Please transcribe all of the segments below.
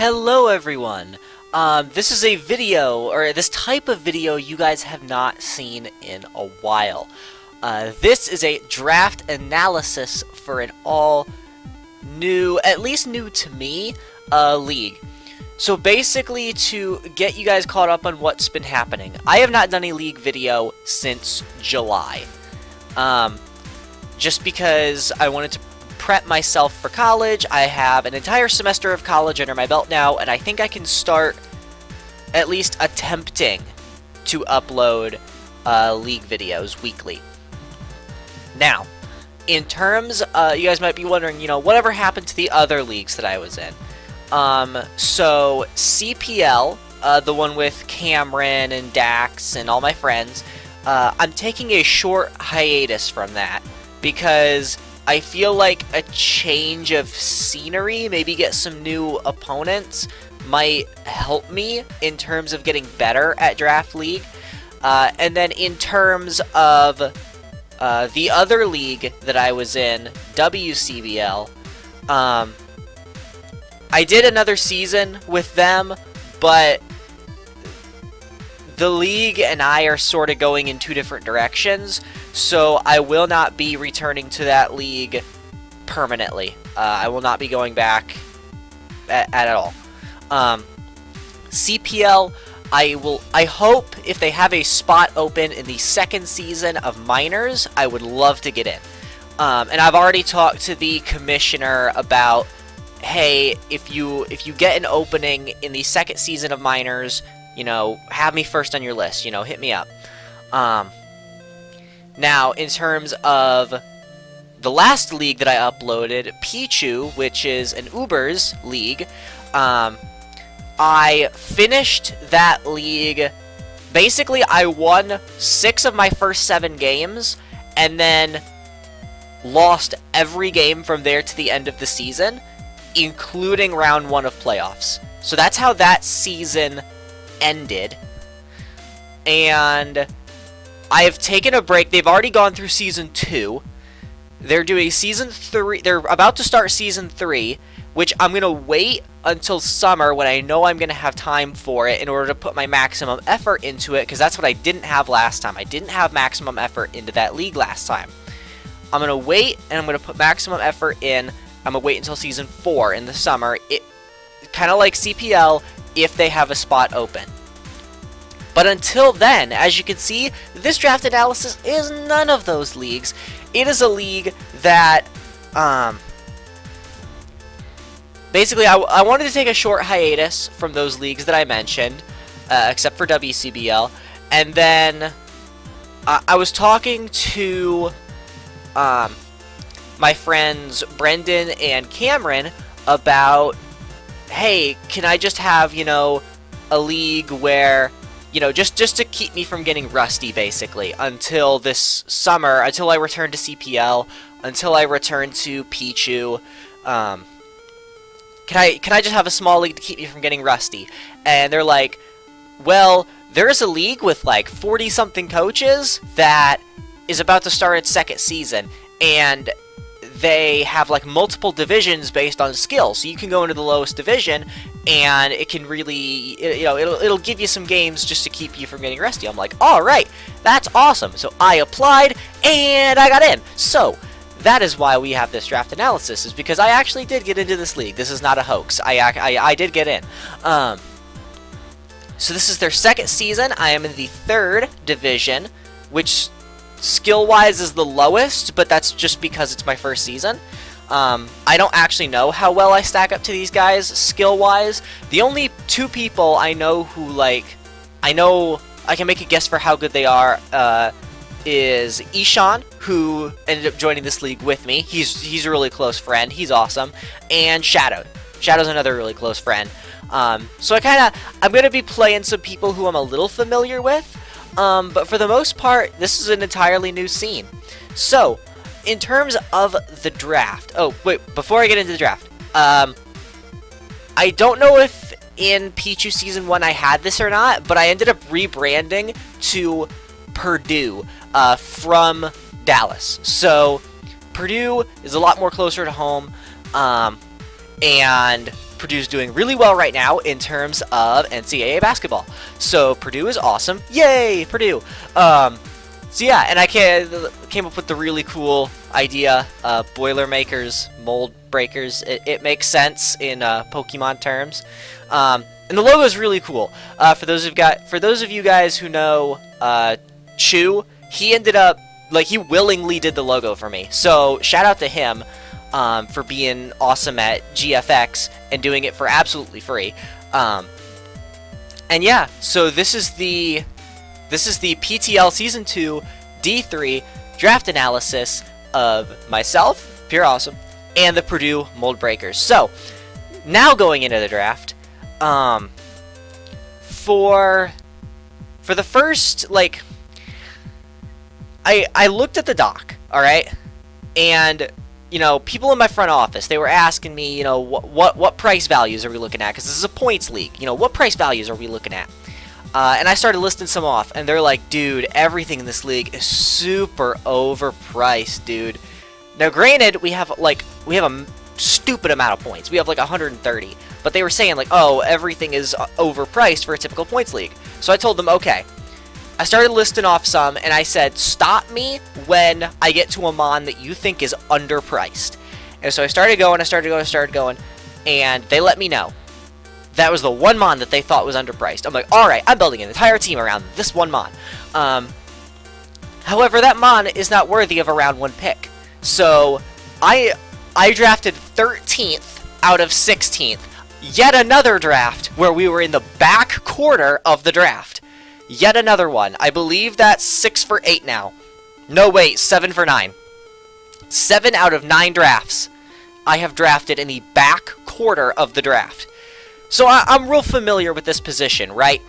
Hello everyone! This is a video, or this type of video you guys have not seen in a while. This is a draft analysis for an all new, at least new to me, league. So basically, to get you guys caught up on what's been happening, I have not done a league video since July. Just because I wanted to prep myself for college. I have an entire semester of college under my belt now, and I think I can start at least attempting to upload league videos weekly. Now, in terms, you guys might be wondering, whatever happened to the other leagues that I was in. So CPL, the one with Cameron and Dax and all my friends, I'm taking a short hiatus from that because I feel like a change of scenery, maybe get some new opponents, might help me in terms of getting better at Draft League. And then in terms of the other league that I was in, WCBL, I did another season with them, but the league and I are sort of going in two different directions, so I will not be returning to that league permanently. I will not be going back at all. CPL, I hope if they have a spot open in the second season of Minors, I would love to get in. And I've already talked to the commissioner about, hey, if you get an opening in the second season of Minors, have me first on your list, hit me up. Now, in terms of the last league that I uploaded, Pichu, which is an Ubers league, I finished that league. Basically, I won 6 of my first 7 games, and then lost every game from there to the end of the season, including round 1 of playoffs. So that's how that season ended. And I have taken a break. They've already gone through season 2. They're doing season 3. They're about to start season 3, which I'm going to wait until summer when I know I'm going to have time for it in order to put my maximum effort into it, because that's what I didn't have last time. I didn't have maximum effort into that league last time. I'm going to wait, and I'm going to put maximum effort in. I'm going to wait until season 4 in the summer. It kind of like CPL if they have a spot open. But until then, as you can see, this draft analysis is none of those leagues. It is a league that, basically, I wanted to take a short hiatus from those leagues that I mentioned, except for WCBL, and then I was talking to my friends Brendan and Cameron about, hey, can I just have, a league where, just to keep me from getting rusty, basically, until this summer, until I return to CPL, until I return to Pichu. Can I just have a small league to keep me from getting rusty? And they're like, well, there's a league with like 40-something coaches that is about to start its second season, and they have like multiple divisions based on skill, so you can go into the lowest division, and it can really, it'll give you some games just to keep you from getting rusty. I'm like, all right, that's awesome. So I applied, and I got in. So that is why we have this draft analysis, is because I actually did get into this league. This is not a hoax. I did get in. So this is their second season. I am in the 3rd division, which skill-wise is the lowest, but that's just because it's my first season. I don't actually know how well I stack up to these guys skill-wise. The only 2 people I know who, I know I can make a guess for how good they are, is Ishan, who ended up joining this league with me. He's a really close friend. He's awesome. And Shadow. Shadow's another really close friend. So I'm going to be playing some people who I'm a little familiar with. But for the most part, this is an entirely new scene. So, in terms of the draft... Oh, wait, before I get into the draft. I don't know if in Pichu Season 1 I had this or not, but I ended up rebranding to Purdue from Dallas. So, Purdue is a lot more closer to home, and Purdue's doing really well right now in terms of NCAA basketball. So Purdue is awesome. Yay, Purdue. So yeah, and I came up with the really cool idea, Boilermakers, mold breakers. It makes sense in Pokemon terms. And the logo is really cool. For those of you guys who know Chew, he ended up, like, he willingly did the logo for me. So shout out to him for being awesome at GFX and doing it for absolutely free. And yeah, so this is the PTL Season 2 D3 Draft Analysis of myself, Pure Awesome, and the Purdue Mold Breakers. So, now going into the draft, for the first, like, I looked at the doc, alright? And, you know, people in my front office, they were asking me, you know, what price values are we looking at? Because this is a points league. You know, what price values are we looking at? And I started listing some off, and they're like, dude, everything in this league is super overpriced, dude. Now, granted, we have a stupid amount of points. We have like 130. But they were saying, like, oh, everything is overpriced for a typical points league. So I told them, okay. I started listing off some, and I said, stop me when I get to a mon that you think is underpriced. And so I started going, and they let me know. That was the one mon that they thought was underpriced. I'm like, alright, I'm building an entire team around this one mon. However, that mon is not worthy of a round 1 pick. So, I drafted 13th out of 16th. Yet another draft where we were in the back quarter of the draft. Yet another one. I believe that's 6 for 8 now. No, wait, 7 for 9. 7 out of 9 drafts I have drafted in the back quarter of the draft. So I'm real familiar with this position, right?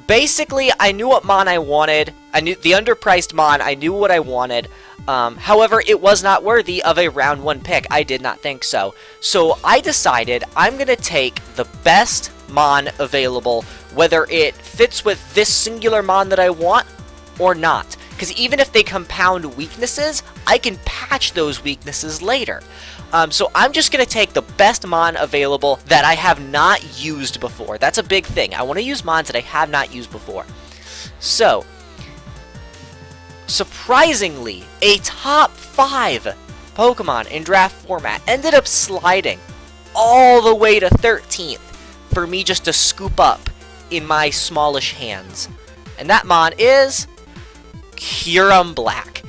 Basically, I knew what mon I wanted. I knew the underpriced mon. I knew what I wanted. However, it was not worthy of a round 1 pick. I did not think so. So I decided I'm going to take the best mon available, whether it fits with this singular mon that I want or not. Because even if they compound weaknesses, I can patch those weaknesses later. So I'm just going to take the best mon available that I have not used before. That's a big thing. I want to use mons that I have not used before. So, surprisingly, a top 5 Pokemon in draft format ended up sliding all the way to 13th for me just to scoop up in my smallish hands. And that mon is Kyurem Black.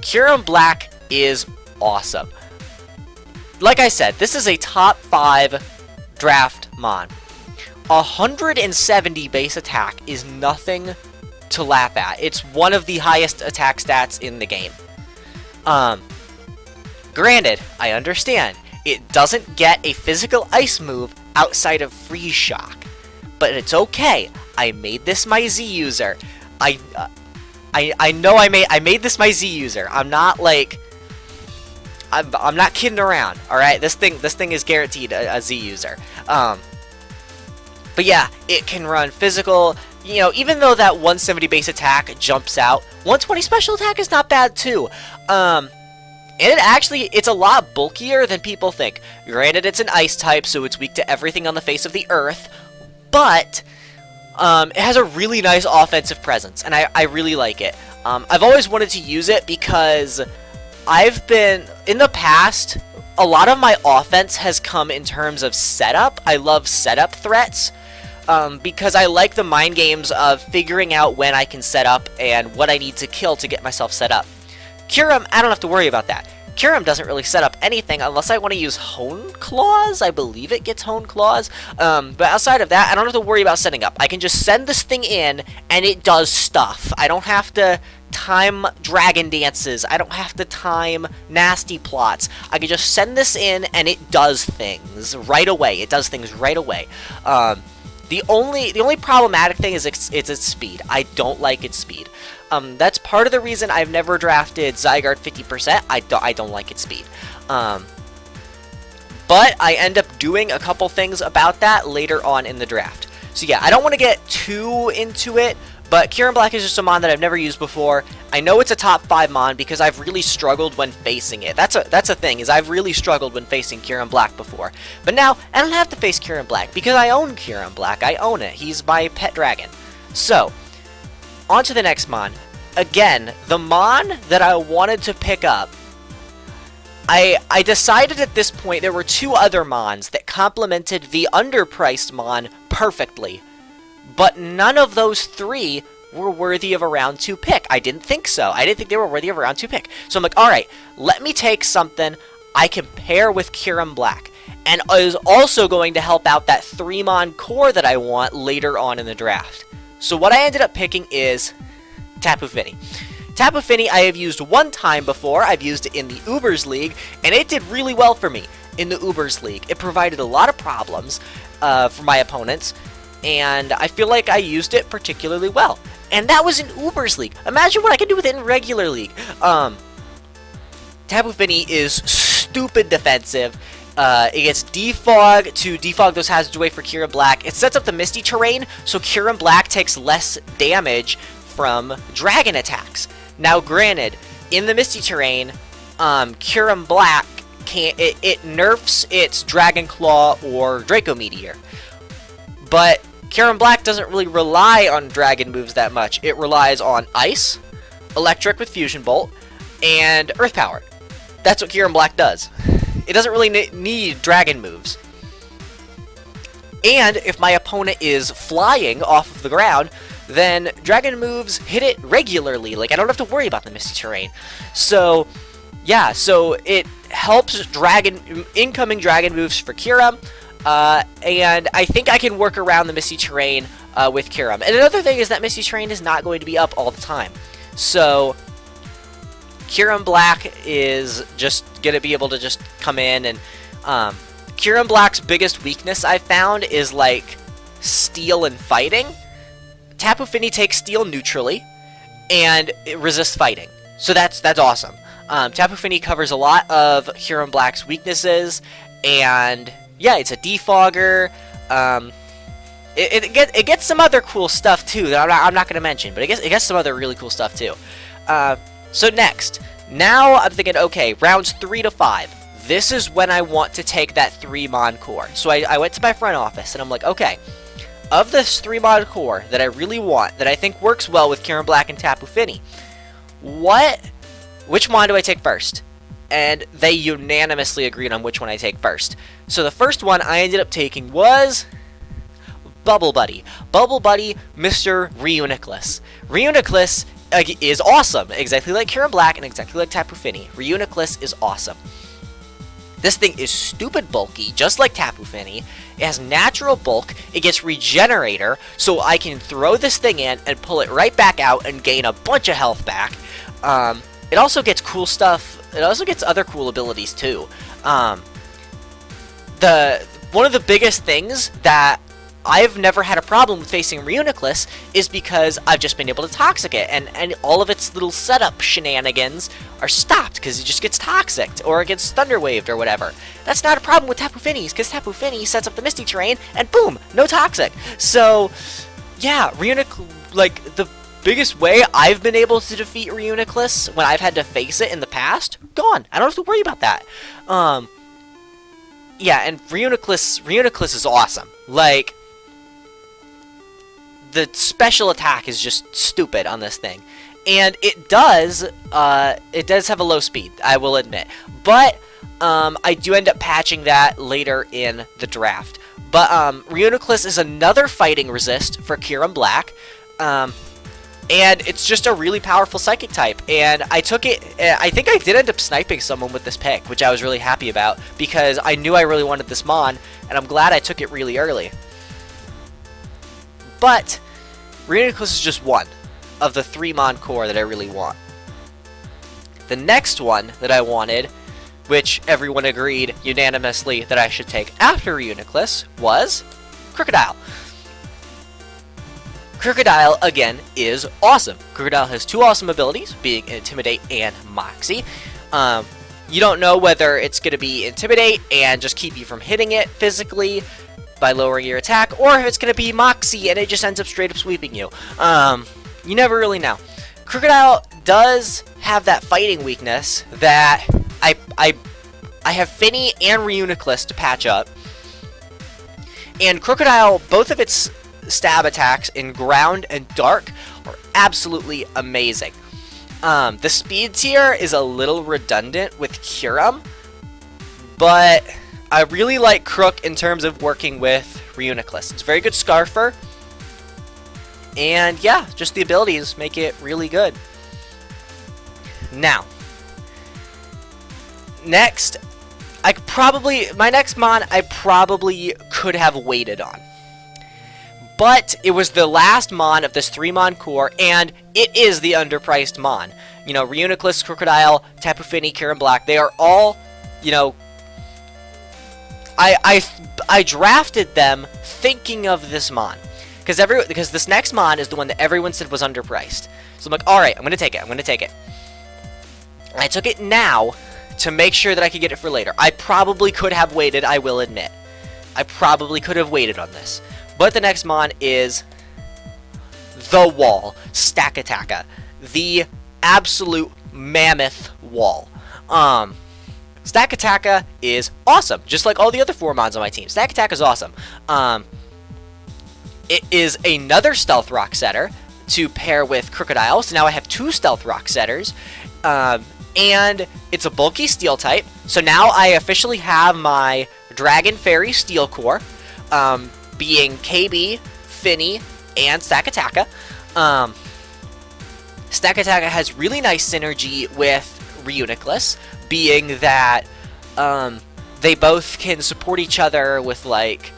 Kyurem Black is awesome. Like I said, this is a top 5 draft mon. 170 base attack is nothing to laugh at. It's one of the highest attack stats in the game. Granted, I understand, it doesn't get a physical ice move outside of Freeze Shock. But it's okay. I made this my Z user. I know I made this my Z user. I'm not like... I'm not kidding around, alright? This thing is guaranteed a Z user. But yeah, it can run physical. You know, even though that 170 base attack jumps out, 120 special attack is not bad too. And it's a lot bulkier than people think. Granted, it's an ice type, so it's weak to everything on the face of the earth. But it has a really nice offensive presence, and I really like it. I've always wanted to use it because I've been, in the past, a lot of my offense has come in terms of setup. I love setup threats because I like the mind games of figuring out when I can set up and what I need to kill to get myself set up. Kyurem, I don't have to worry about that. Kyurem doesn't really set up anything unless I want to use Hone Claws. I believe it gets Hone Claws. But outside of that, I don't have to worry about setting up. I can just send this thing in, and it does stuff. I don't have to time dragon dances. I don't have to time nasty plots. I can just send this in, and it does things right away. It does things right away. The only problematic thing is it's its speed. I don't like its speed. That's part of the reason I've never drafted Zygarde 50%. I don't like its speed. But I end up doing a couple things about that later on in the draft. So yeah, I don't want to get too into it, But Kieran Black is just a mon that I've never used before. I know it's a top 5 mon because I've really struggled when facing it. That's a thing, is I've really struggled when facing Kieran Black before. But now, I don't have to face Kieran Black because I own Kieran Black. I own it. He's my pet dragon. So, on to the next mon. Again, the mon that I wanted to pick up, I decided at this point there were 2 other mons that complemented the underpriced mon perfectly. But none of those 3 were worthy of a round 2 pick. I didn't think so. I didn't think they were worthy of a round 2 pick. So I'm like, alright, let me take something I can pair with Kieran Black. And is also going to help out that 3-mon core that I want later on in the draft. So what I ended up picking is Tapu Fini. Tapu Fini I have used 1 time before. I've used it in the Ubers League, and it did really well for me in the Ubers League. It provided a lot of problems for my opponents, and I feel like I used it particularly well. And that was in Ubers League. Imagine what I can do with it in regular League. Tapu Fini is stupid defensive. It gets defog to defog those hazards away for Kieran Black. It sets up the Misty Terrain, so Kieran Black takes less damage from dragon attacks. Now, granted, in the Misty Terrain, Kieran Black it nerfs its Dragon Claw or Draco Meteor. But Kieran Black doesn't really rely on dragon moves that much. It relies on Ice, Electric with Fusion Bolt, and Earth Power. That's what Kieran Black does. It doesn't really need dragon moves. And if my opponent is flying off of the ground, then dragon moves hit it regularly. Like, I don't have to worry about the Misty Terrain. So, yeah, so it helps incoming dragon moves for Kira. And I think I can work around the Misty Terrain with Kira. And another thing is that Misty Terrain is not going to be up all the time. So, Kieran Black is just going to be able to just come in and... Kieran Black's biggest weakness I found is, like, steel and fighting. Tapu Fini takes steel neutrally, and it resists fighting. So that's awesome. Tapu Fini covers a lot of Kieran Black's weaknesses, and yeah, it's a defogger. It gets some other cool stuff too that I'm not going to mention, but it gets some other really cool stuff too. So next, now I'm thinking, okay, rounds 3 to 5. This is when I want to take that 3-mon core. So I went to my front office, and I'm like, okay, of this 3-mon core that I really want, that I think works well with Kieran Black and Tapu Fini, which mon do I take first? And they unanimously agreed on which one I take first. So the first one I ended up taking was Bubble Buddy. Bubble Buddy, Mr. Reuniclus. Reuniclus is awesome, exactly like Kieran Black and exactly like Tapu Fini. Reuniclus is awesome. This thing is stupid bulky, just like Tapu Fini. It has natural bulk, it gets regenerator, so I can throw this thing in and pull it right back out and gain a bunch of health back. It also gets cool stuff, it also gets other cool abilities too. One of the biggest things that I've never had a problem with facing Reuniclus is because I've just been able to Toxic it, and all of its little setup shenanigans are stopped because it just gets Toxic or it gets Thunder Waved or whatever. That's not a problem with Tapu Fini's because Tapu Fini sets up the Misty Terrain and boom, no Toxic. So, yeah, like the biggest way I've been able to defeat Reuniclus when I've had to face it in the past, gone. I don't have to worry about that. Yeah, and Reuniclus is awesome. Like, the special attack is just stupid on this thing, and it does have a low speed, I will admit, but I do end up patching that later in the draft. But Reuniclus is another fighting resist for Kieran Black, and it's just a really powerful psychic type, and I took it. I think I did end up sniping someone with this pick, which I was really happy about because I knew I really wanted this mon, and I'm glad I took it really early. But Reuniclus is just one of the 3-mon core that I really want. The next one that I wanted, which everyone agreed unanimously that I should take after Reuniclus, was Crocodile. Crocodile, again, is awesome. Crocodile has 2 awesome abilities, being Intimidate and Moxie. You don't know whether it's going to be Intimidate and just keep you from hitting it physically by lowering your attack, or if it's going to be Moxie and it just ends up straight up sweeping you. You never really know. Crocodile does have that fighting weakness that I have Finny and Reuniclus to patch up. And Crocodile, both of its stab attacks in ground and dark are absolutely amazing. The speed tier is a little redundant with Curum, but I really like Crook in terms of working with Reuniclus. It's a very good Scarfer, and yeah, just the abilities make it really good. Now, next, my next mon I probably could have waited on. But it was the last mon of this 3-mon core, and it is the underpriced mon. You know, Reuniclus, Crocodile, Tapu Fini, Curum Black, they are all, you know, I drafted them thinking of this mon. Because this next mon is the one that everyone said was underpriced. So I'm like, alright, I'm going to take it, And I took it now to make sure that I could get it for later. I probably could have waited, I will admit. I probably could have waited on this. But the next mon is the wall, Stakataka, the absolute mammoth wall. Stakataka is awesome, just like all the other 4 mons on my team. Stakataka is awesome. It is another stealth rock setter to pair with Crocodile, so now I have 2 stealth rock setters. And it's a bulky steel type, so now I officially have my Dragon Fairy Steel Core, being KB, Finny, and Stakataka. Stakataka has really nice synergy with Reuniclus, being that they both can support each other with, like,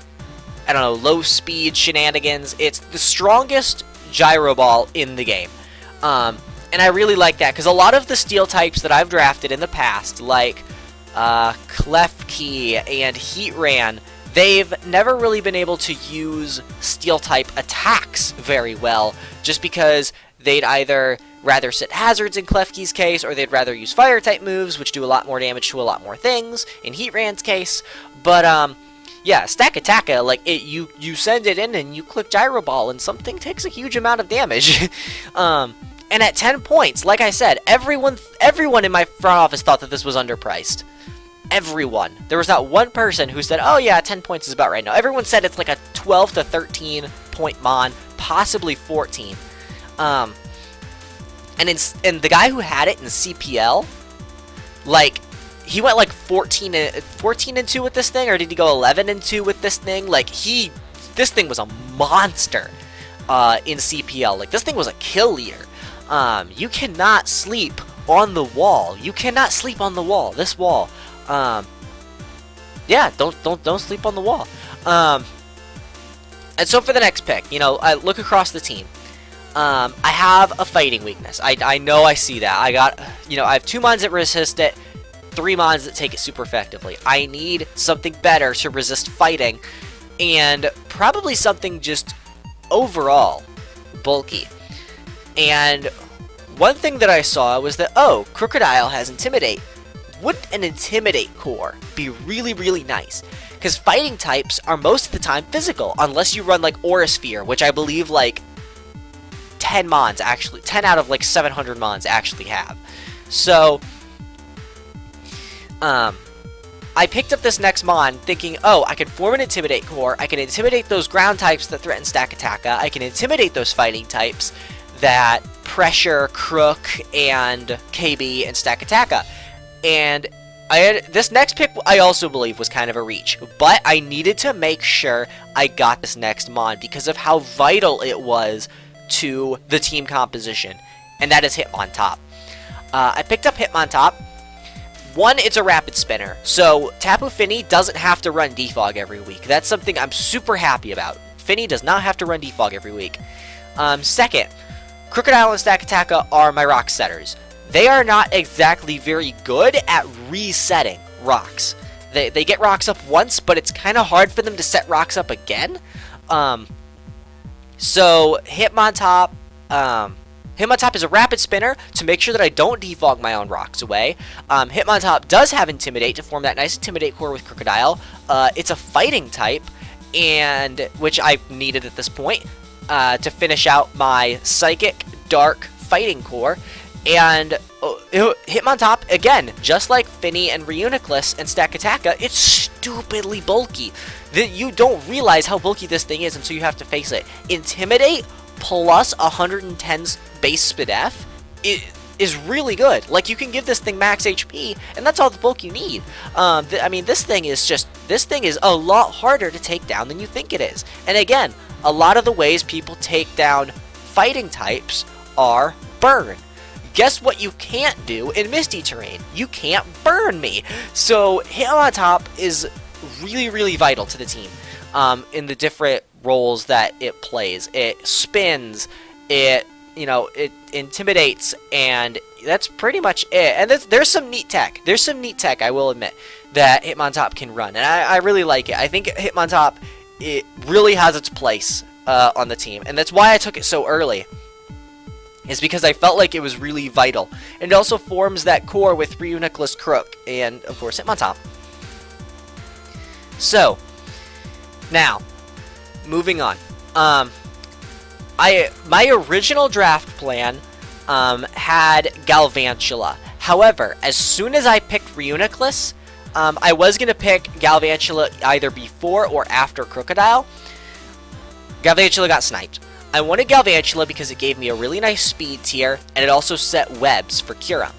I don't know, low speed shenanigans. It's the strongest gyro ball in the game. And I really like that, because a lot of the steel types that I've drafted in the past, like Klefki and Heatran, they've never really been able to use steel type attacks very well, just because they'd either rather sit hazards in Klefki's case, or they'd rather use fire type moves, which do a lot more damage to a lot more things in Heatran's case. But yeah, Stakataka, like, you send it in and you click gyro ball and something takes a huge amount of damage. And at 10 points, like I said, everyone in my front office thought that this was underpriced. Everyone. There was not one person who said, oh yeah, 10 points is about right now. Everyone said it's like a 12 to 13 point mon, possibly 14. And the guy who had it in CPL, like, he went like 14 and 2 with this thing, or did he go 11 and 2 with this thing? Like, this thing was a monster in CPL. Like, this thing was a kill leader. You cannot sleep on the wall. You cannot sleep on the wall. This wall. Yeah, don't sleep on the wall. And so for the next pick, you know, I look across the team. I have a fighting weakness. I know I see that. I have 2 mons that resist it, 3 mons that take it super effectively. I need something better to resist fighting, and probably something just overall bulky. And one thing that I saw was that, oh, Crocodile has Intimidate. Wouldn't an Intimidate core be really, really nice? Because fighting types are most of the time physical, unless you run, like, Aura Sphere, which I believe, like, 10 mons actually, 10 out of, like, 700 mons actually have. So, I picked up this next mon thinking, oh, I can form an Intimidate core, I can intimidate those ground types that threaten Stakataka, I can intimidate those fighting types that pressure Crook and KB and Stakataka. And this next pick I also believe was kind of a reach, but I needed to make sure I got this next mon because of how vital it was to the team composition, and that is Hitmontop. I picked up Hitmontop. One, it's a rapid spinner, so Tapu Fini doesn't have to run Defog every week. That's something I'm super happy about. Fini does not have to run Defog every week. Second, Crocodile and Stakataka are my rock setters. They are not exactly very good at resetting rocks. They get rocks up once, but it's kind of hard for them to set rocks up again. So Hitmontop is a rapid spinner to make sure that I don't defog my own rocks away. Hitmontop does have Intimidate to form that nice Intimidate core with Crocodile. It's a fighting type, and which I needed at this point. to finish out my Psychic, Dark, Fighting core. And Hitmontop, again, just like Finny and Reuniclus and Stakataka, it's stupidly bulky. You don't realize how bulky this thing is until you have to face it. Intimidate plus 110 base SpDef is really good. Like, you can give this thing max HP, and that's all the bulk you need. I mean, this thing is a lot harder to take down than you think it is. And again, a lot of the ways people take down fighting types are burn. Guess what you can't do in Misty Terrain? You can't burn me. So Hitmontop is really, really vital to the team in the different roles that it plays. It spins, it intimidates, and that's pretty much it. And there's some neat tech. There's some neat tech, I will admit, that Hitmontop can run, and I really like it. I think Hitmontop, it really has its place on the team, and that's why I took it so early. Is because I felt like it was really vital. And it also forms that core with Reuniclus, Crook, and of course Hitmontop. So, now, moving on. My original draft plan had Galvantula. However, as soon as I picked Reuniclus, I was going to pick Galvantula either before or after Crocodile. Galvantula got sniped. I wanted Galvantula because it gave me a really nice speed tier, and it also set webs for Kyurem.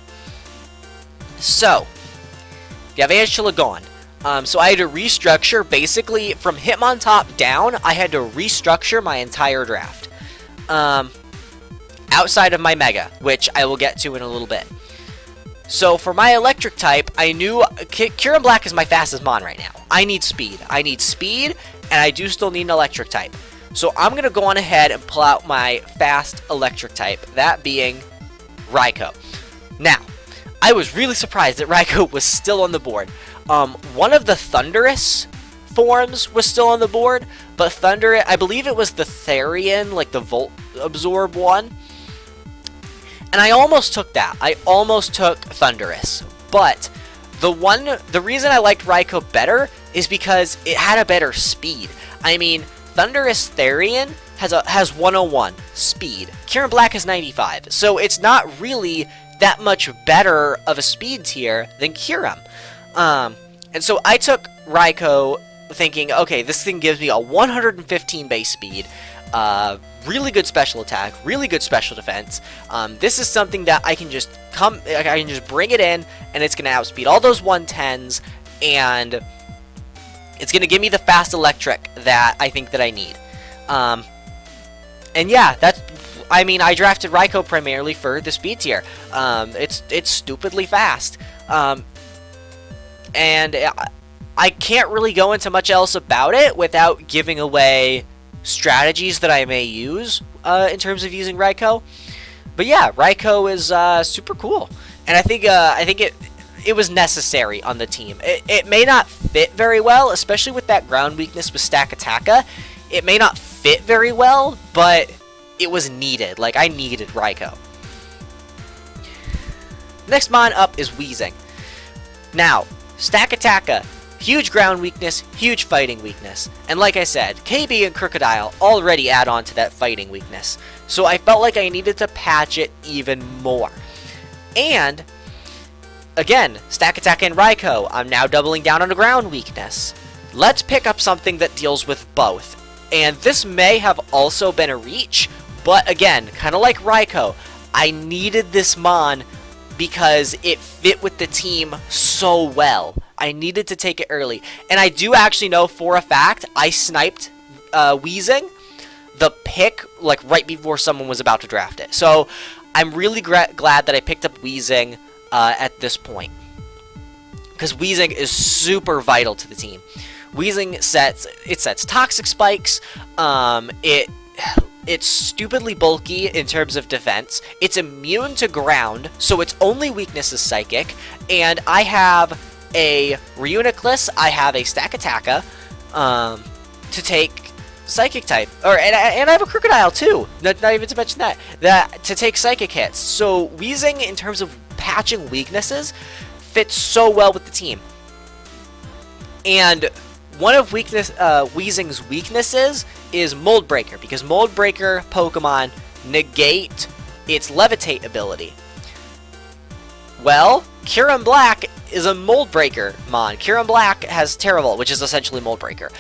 So, Galvantula gone. So I had to restructure, basically, from Hitmontop down, I had to restructure my entire draft. Outside of my Mega, which I will get to in a little bit. So for my electric type, I knew Kyurem Black is my fastest mon right now. I need speed. And I do still need an electric type. So I'm going to go on ahead and pull out my fast electric type, that being Raikou. Now, I was really surprised that Raikou was still on the board. One of the Thundurus forms was still on the board, but I believe it was the Therian, like the Volt Absorb one. And I almost took that. I almost took Thundurus. But the reason I liked Raikou better is because it had a better speed. I mean, Thundurus Therian has 101 speed. Kyurem Black has 95. So it's not really that much better of a speed tier than Kyurem. And so I took Raikou thinking, okay, this thing gives me a 115 base speed, really good special attack, really good special defense. This is something that I can just bring it in, and it's going to outspeed all those 110s, and it's going to give me the fast electric that I think that I need. And yeah, I drafted Raikou primarily for the speed tier. It's stupidly fast. And I can't really go into much else about it without giving away strategies that I may use in terms of using Raikou. But yeah, Raikou is super cool, and I think it was necessary on the team. It may not fit very well, especially with that ground weakness with Stakataka. It may not fit very well, but it was needed. Like, I needed Raikou. Next mon up is Weezing. Now, Stakataka, huge ground weakness, huge fighting weakness. And like I said, KB and Crocodile already add on to that fighting weakness. So I felt like I needed to patch it even more. And again, Stakataka and Raikou, I'm now doubling down on a ground weakness. Let's pick up something that deals with both. And this may have also been a reach, but again, kind of like Raikou, I needed this mon because it fit with the team so well. I needed to take it early. And I do actually know for a fact I sniped Weezing the pick like right before someone was about to draft it. So I'm really glad that I picked up Weezing at this point, because Weezing is super vital to the team. Weezing sets toxic spikes. It's stupidly bulky in terms of defense. It's immune to ground, so its only weakness is psychic. And I have a Reuniclus, I have a Stakataka to take psychic type, and I have a Crocodile too. Not even to mention that to take psychic hits. So Weezing, in terms of patching weaknesses, fits so well with the team. And one of Weezing's weaknesses is Mold Breaker, because Mold Breaker Pokemon negate its Levitate ability. Well, Kyurem Black is a Mold Breaker mon. Kyurem Black has Terravolt, which is essentially Mold Breaker.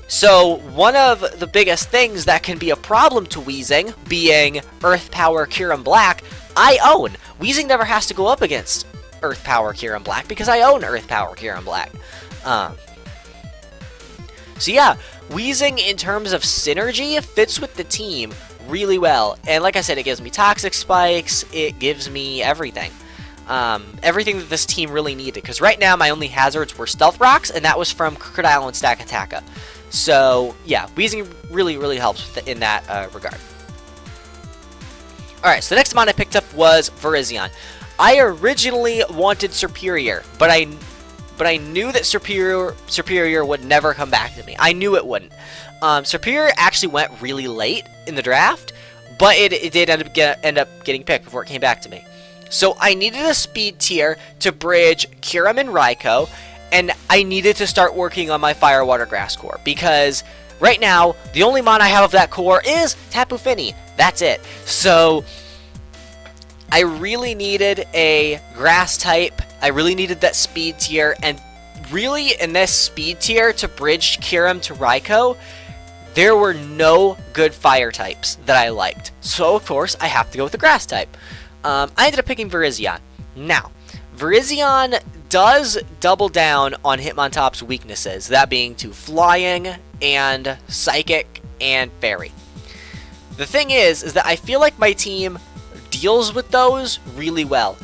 So one of the biggest things that can be a problem to Weezing, being Earth Power Kyurem Black, I own. Weezing never has to go up against Earth Power Kyurem Black because I own Earth Power Kyurem Black. So yeah, Weezing in terms of synergy fits with the team really well. And like I said, it gives me Toxic Spikes, it gives me everything. Everything that this team really needed. Because right now my only hazards were Stealth Rocks, and that was from Crocodile and Stakataka. So yeah, Weezing really helps in that regard. Alright, so the next mon I picked up was Virizion. I originally wanted Superior, but I knew that Superior would never come back to me. I knew it wouldn't. Superior actually went really late in the draft, but it did end up getting picked before it came back to me. So I needed a speed tier to bridge Kyurem and Raikou, and I needed to start working on my Fire Water Grass core, because right now the only mon I have of that core is Tapu Fini. That's it. So I really needed a grass type. I really needed that speed tier, and really in this speed tier to bridge Kyurem to Raikou, there were no good fire types that I liked. So of course I have to go with the grass type. I ended up picking Virizion. Now, Virizion does double down on Hitmontop's weaknesses, that being to Flying and Psychic and Fairy. The thing is that I feel like my team deals with those really well.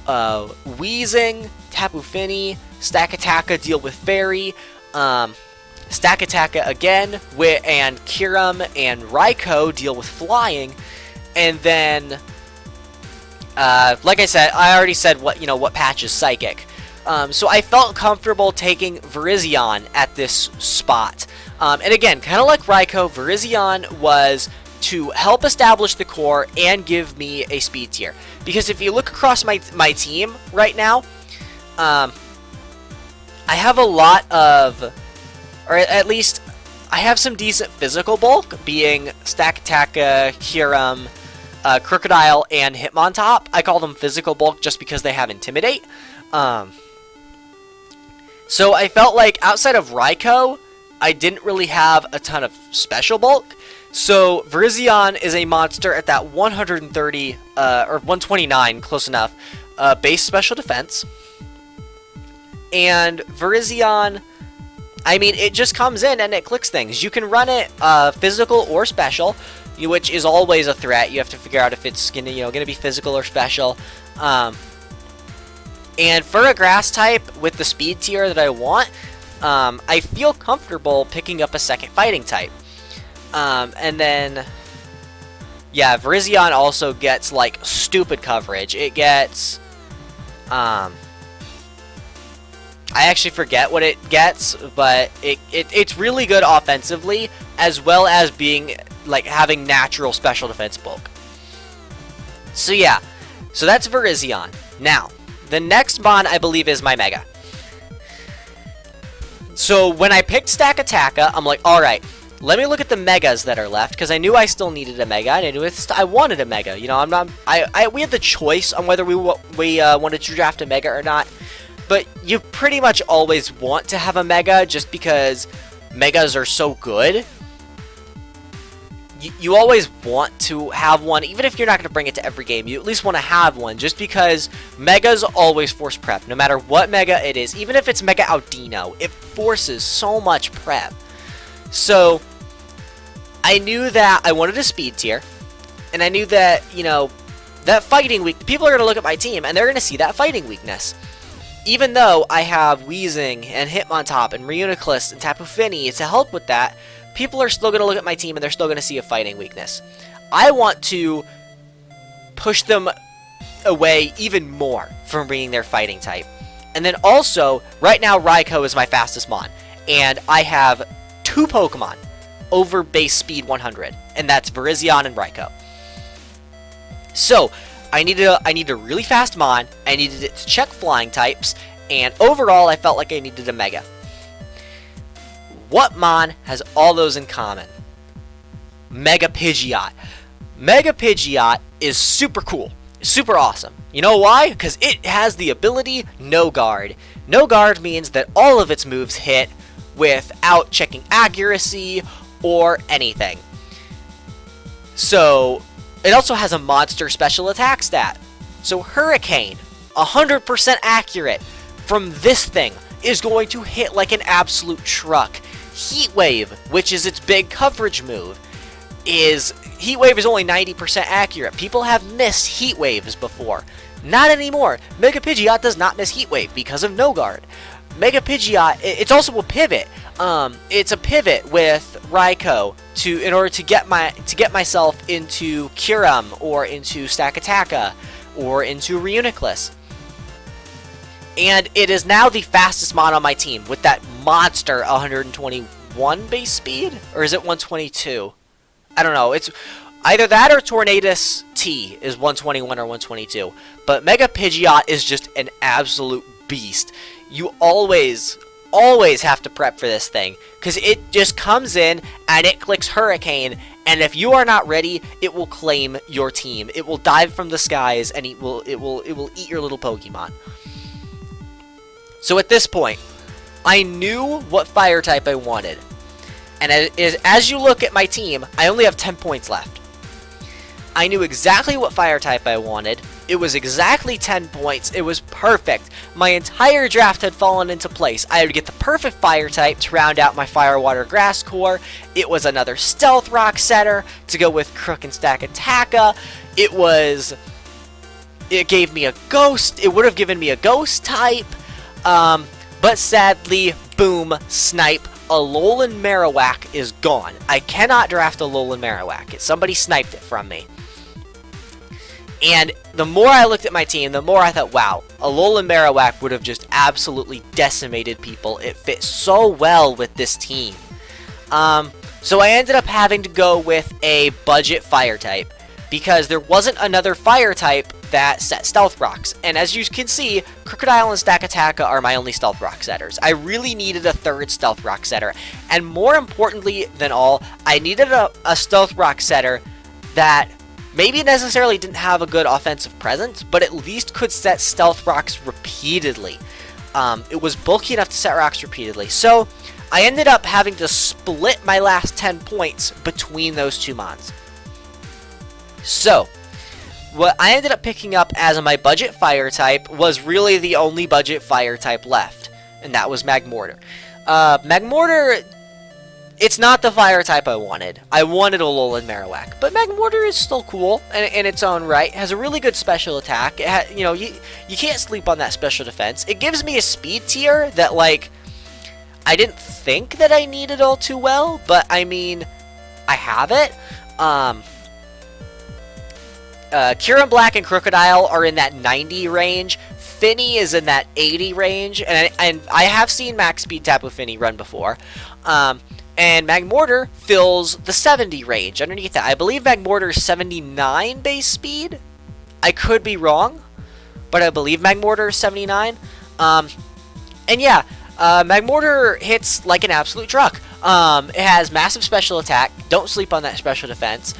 Weezing, Tapu Fini, Stakataka deal with Fairy, Stakataka again, and Kyurem and Raikou deal with Flying, and then, like I said, I already said what patch is Psychic. So I felt comfortable taking Virizion at this spot. And again, kind of like Raikou, Virizion was to help establish the core and give me a speed tier. Because if you look across my team right now, I have a lot of, or at least I have some decent physical bulk, being Stakataka, Kyurem, Crocodile, and Hitmontop. I call them physical bulk just because they have Intimidate. So I felt like outside of Raikou, I didn't really have a ton of special bulk. So Virizion is a monster at that 130 or 129, close enough, base special defense. And Virizion, I mean, it just comes in and it clicks things. You can run it physical or special, which is always a threat. You have to figure out if it's gonna be physical or special. And for a grass type with the speed tier that I want, I feel comfortable picking up a second fighting type. And then, yeah, Virizion also gets, like, stupid coverage. It gets, I actually forget what it gets, but it's really good offensively, as well as being, like, having natural special defense bulk. So, yeah. So, that's Virizion. Now, the next mon, I believe, is my Mega. So, when I picked Stakataka, I'm like, alright, let me look at the Megas that are left, because I knew I still needed a Mega, and I knew I wanted a Mega. You know, we had the choice on whether we wanted to draft a Mega or not, but you pretty much always want to have a Mega, just because Megas are so good. You always want to have one, even if you're not going to bring it to every game. You at least want to have one, just because Megas always force prep, no matter what Mega it is. Even if it's Mega Audino, it forces so much prep. So, I knew that I wanted a speed tier, and I knew that, that fighting weak, people are going to look at my team, and they're going to see that fighting weakness. Even though I have Weezing, and Hitmontop, and Reuniclus, and Tapu Fini to help with that, people are still going to look at my team, and they're still going to see a fighting weakness. I want to push them away even more from bringing their fighting type. And then also, right now, Raikou is my fastest mon, and I have 2 Pokemon over base speed 100, and that's Virizion and Raikou. So, I needed a really fast mon, I needed it to check flying types, and overall I felt like I needed a Mega. What mon has all those in common? Mega Pidgeot. Mega Pidgeot is super cool. Super awesome. You know why? Because it has the ability No Guard. No Guard means that all of its moves hit without checking accuracy or anything. So, it also has a monster special attack stat. So Hurricane, 100% accurate from this thing, is going to hit like an absolute truck. Heat Wave, which is its big coverage move, Heat Wave is only 90% accurate. People have missed Heat Waves before. Not anymore. Mega Pidgeot does not miss Heat Wave because of No Guard. Mega Pidgeot, it's also a pivot. It's a pivot with Raikou in order to get myself into Kyurem or into Stakataka or into Reuniclus. And it is now the fastest mon on my team with that monster 121 base speed, or is it 122? I don't know. It's either that or Tornadus T is 121 or 122. But Mega Pidgeot is just an absolute beast. You always have to prep for this thing, because it just comes in and it clicks Hurricane, and if you are not ready, it will claim your team. It will dive from the skies and it will eat your little Pokemon. So at this point, I knew what fire type I wanted. And as you look at my team, I only have 10 points left. I knew exactly what fire type I wanted. It was exactly 10 points. It was perfect. My entire draft had fallen into place. I would get the perfect fire type to round out my fire, water, grass core. It was another stealth rock setter to go with Crook and Stakataka. It gave me a ghost. It would have given me a ghost type. But sadly, boom, snipe. Alolan Marowak is gone. I cannot draft Alolan Marowak. Somebody sniped it from me. And the more I looked at my team, the more I thought, wow, Alolan Marowak would have just absolutely decimated people. It fit so well with this team. So I ended up having to go with a budget fire type, because there wasn't another fire type that set Stealth Rocks. And as you can see, Crocodile and Stakataka are my only Stealth Rock setters. I really needed a third Stealth Rock setter. And more importantly than all, I needed a Stealth Rock setter that maybe necessarily didn't have a good offensive presence, but at least could set Stealth Rocks repeatedly. It was bulky enough to set rocks repeatedly. So I ended up having to split my last 10 points between those two mons. So what I ended up picking up as my budget fire type was really the only budget fire type left, and that was Magmortar. Magmortar, it's not the fire type I wanted. I wanted Alolan Marowak, but Magmortar is still cool in its own right. It has a really good special attack. You can't sleep on that special defense. It gives me a speed tier that, like, I didn't think that I needed all too well, but I mean, I have it. Kyurem Black and Crocodile are in that 90 range. Finny is in that 80 range, and I have seen max speed Tapu Fini run before. And Magmortar fills the 70 range underneath that. I believe Magmortar is 79 base speed. I could be wrong, but I believe Magmortar is 79. And yeah, Magmortar hits like an absolute truck. It has massive special attack. Don't sleep on that special defense.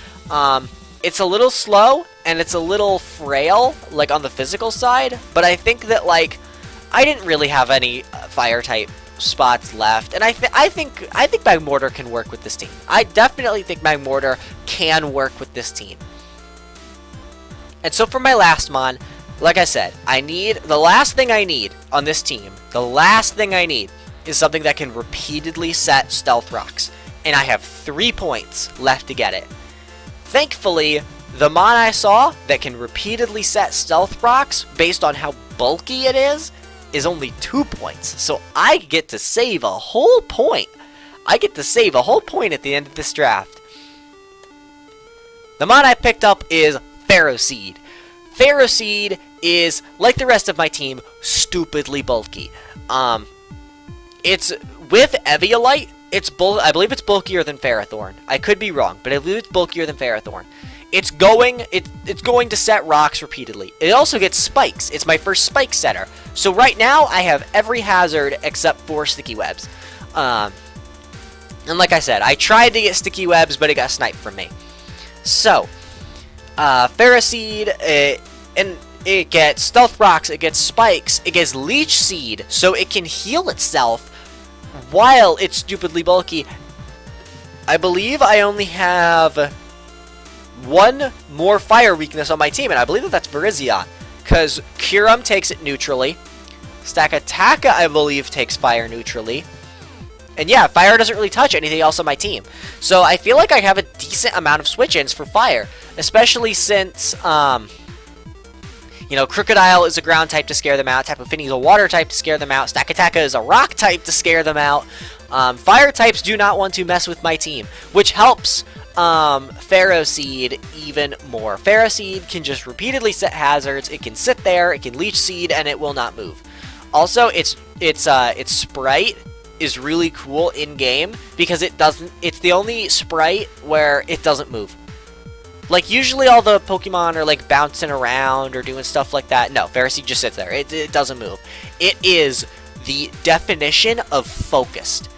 It's a little slow, and it's a little frail, like, on the physical side, but I think that, like, I didn't really have any fire-type spots left, and I think Magmortar can work with this team. I definitely think Magmortar can work with this team. And so for my last mon, like I said, the last thing I need on this team, the last thing I need is something that can repeatedly set Stealth Rocks, and I have 3 points left to get it. Thankfully, the mon I saw that can repeatedly set Stealth Rocks based on how bulky it is only 2 points. So I get to save a whole point. I get to save a whole point at the end of this draft. The mon I picked up is Ferroseed. Ferroseed is, like the rest of my team, stupidly bulky. It's with Eviolite. I believe it's bulkier than Ferrothorn. I could be wrong, but I believe it's bulkier than Ferrothorn. It's going to set rocks repeatedly. It also gets spikes. It's my first spike setter. So right now I have every hazard except for sticky webs. And like I said, I tried to get sticky webs, but it got sniped from me. So, Ferroseed, and it gets Stealth Rocks, it gets Spikes, it gets Leech Seed, so it can heal itself while it's stupidly bulky. I believe I only have one more fire weakness on my team, and I believe that's Virizion, because Kyurem takes it neutrally. Stakataka, I believe, takes fire neutrally. And yeah, fire doesn't really touch anything else on my team. So I feel like I have a decent amount of switch-ins for fire, especially since, you know, Crocodile is a ground type to scare them out, Tapu Fini is a water type to scare them out, Stakataka is a rock type to scare them out. Fire types do not want to mess with my team, which helps Ferroseed even more. Ferroseed can just repeatedly set hazards, it can sit there, it can Leech Seed, and it will not move. Also, its sprite is really cool in-game because it's the only sprite where it doesn't move. Like, usually all the Pokemon are, like, bouncing around or doing stuff like that. No, Ferroseed just sits there. It doesn't move. It is the definition of focused.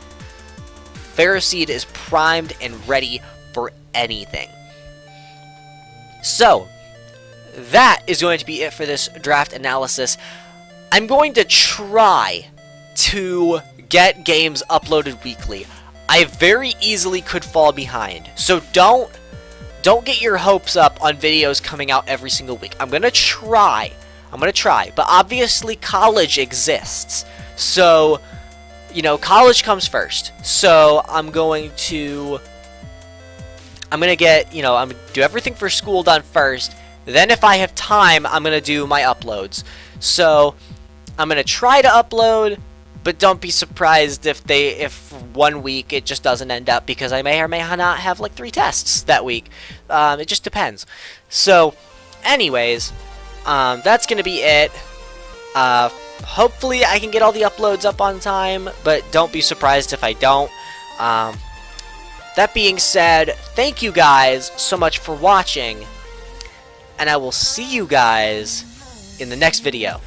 Ferroseed is primed and ready for anything. So, that is going to be it for this draft analysis. I'm going to try to get games uploaded weekly. I very easily could fall behind, so don't get your hopes up on videos coming out every single week. I'm gonna try, but obviously college exists, so, you know, college comes first. So I'm gonna get, you know, I'm gonna do everything for school done first. Then if I have time, I'm gonna do my uploads. So I'm gonna try to upload, but don't be surprised if 1 week it just doesn't end up, because I may or may not have like 3 tests that week. It just depends. So, anyways, that's gonna be it. Hopefully I can get all the uploads up on time, but don't be surprised if I don't. That being said, thank you guys so much for watching, and I will see you guys in the next video.